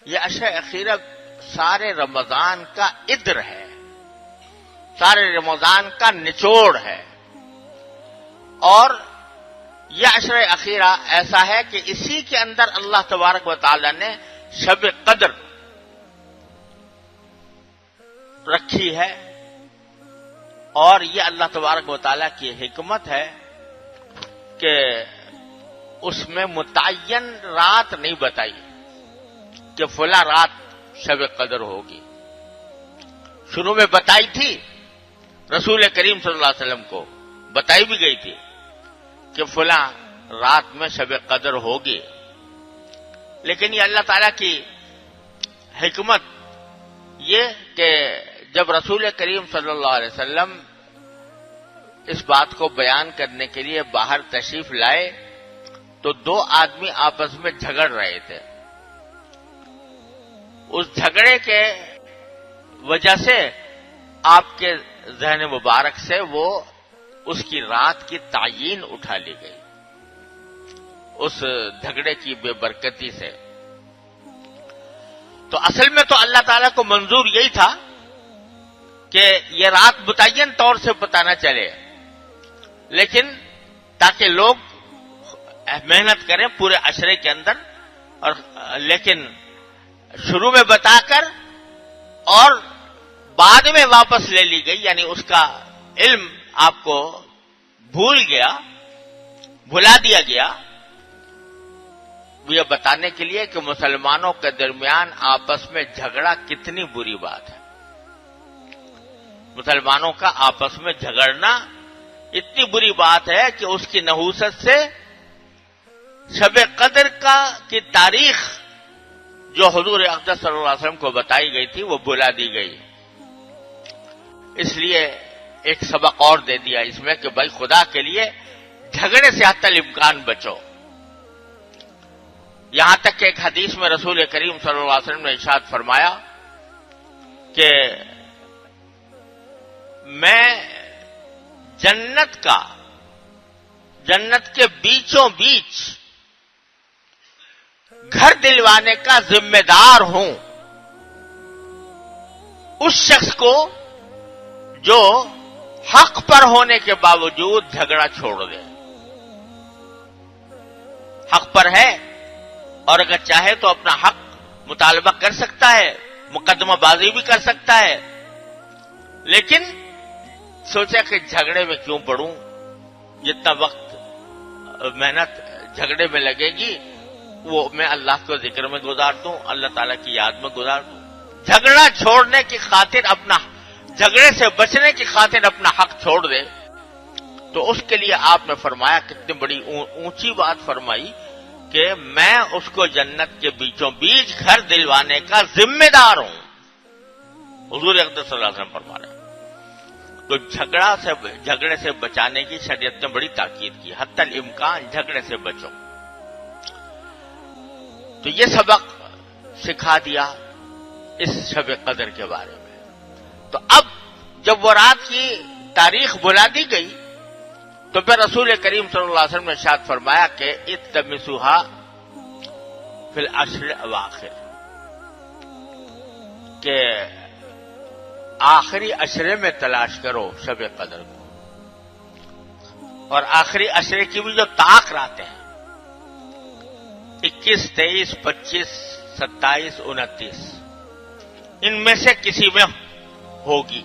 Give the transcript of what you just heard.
یہ عشر اخیرہ سارے رمضان کا عطر ہے، سارے رمضان کا نچوڑ ہے، اور یہ عشر اخیرہ ایسا ہے کہ اسی کے اندر اللہ تبارک و تعالی نے شب قدر رکھی ہے، اور یہ اللہ تبارک و تعالی کی حکمت ہے کہ اس میں متعین رات نہیں بتائی کہ فلاں رات شب قدر ہوگی۔ شروع میں بتائی تھی، رسول کریم صلی اللہ علیہ وسلم کو بتائی بھی گئی تھی کہ فلاں رات میں شب قدر ہوگی، لیکن یہ اللہ تعالیٰ کی حکمت یہ کہ جب رسول کریم صلی اللہ علیہ وسلم اس بات کو بیان کرنے کے لیے باہر تشریف لائے تو دو آدمی آپس میں جھگڑ رہے تھے۔ اس جھگڑے کے وجہ سے آپ کے ذہن مبارک سے وہ اس کی رات کی تعیین اٹھا لی گئی، اس جھگڑے کی بے برکتی سے۔ تو اصل میں تو اللہ تعالیٰ کو منظور یہی تھا کہ یہ رات متعین طور سے پتہ نہ چلے، لیکن تاکہ لوگ محنت کریں پورے عشرے کے اندر، اور لیکن شروع میں بتا کر اور بعد میں واپس لے لی گئی، یعنی اس کا علم آپ کو بھلا دیا گیا، یہ بتانے کے لیے کہ مسلمانوں کے درمیان آپس میں جھگڑا کتنی بری بات ہے۔ مسلمانوں کا آپس میں جھگڑنا اتنی بری بات ہے کہ اس کی نحوست سے شب قدر کی تاریخ جو حضور اقدس صلی اللہ علیہ وسلم کو بتائی گئی تھی وہ بھلا دی گئی۔ اس لیے ایک سبق اور دے دیا اس میں کہ بھائی خدا کے لیے جھگڑے سے حتی الامکان بچو۔ یہاں تک کہ ایک حدیث میں رسول کریم صلی اللہ علیہ وسلم نے ارشاد فرمایا کہ میں جنت کے بیچوں بیچ گھر دلوانے کا ذمہ دار ہوں اس شخص کو جو حق پر ہونے کے باوجود جھگڑا چھوڑ دے۔ حق پر ہے اور اگر چاہے تو اپنا حق مطالبہ کر سکتا ہے، مقدمہ بازی بھی کر سکتا ہے، لیکن سوچا کہ جھگڑے میں کیوں پڑوں، جتنا وقت محنت جھگڑے میں لگے گی وہ میں اللہ کے ذکر میں گزار دوں، اللہ تعالیٰ کی یاد میں گزار دوں۔ جھگڑا چھوڑنے کی خاطر جھگڑے سے بچنے کی خاطر اپنا حق چھوڑ دے، تو اس کے لیے آپ نے فرمایا، کتنی بڑی اونچی بات فرمائی کہ میں اس کو جنت کے بیچوں بیچ گھر دلوانے کا ذمہ دار ہوں، حضور اقدس صلی اللہ علیہ وسلم فرما رہے ہیں۔ تو جھگڑے سے بچانے کی شریعت نے بڑی تاکید کی، حتی الامکان جھگڑے سے بچو۔ تو یہ سبق سکھا دیا اس شب قدر کے بارے میں۔ تو اب جب وہ رات کی تاریخ بلا دی گئی تو پھر رسول کریم صلی اللہ علیہ وسلم نے ارشاد فرمایا کہ التمسوها فی العشر الاواخر، کہ آخری عشرے میں تلاش کرو شب قدر کو، اور آخری عشرے کی بھی جو طاق راتیں ہیں 21، 23، 25، 27، 29 ان میں سے کسی میں ہوگی۔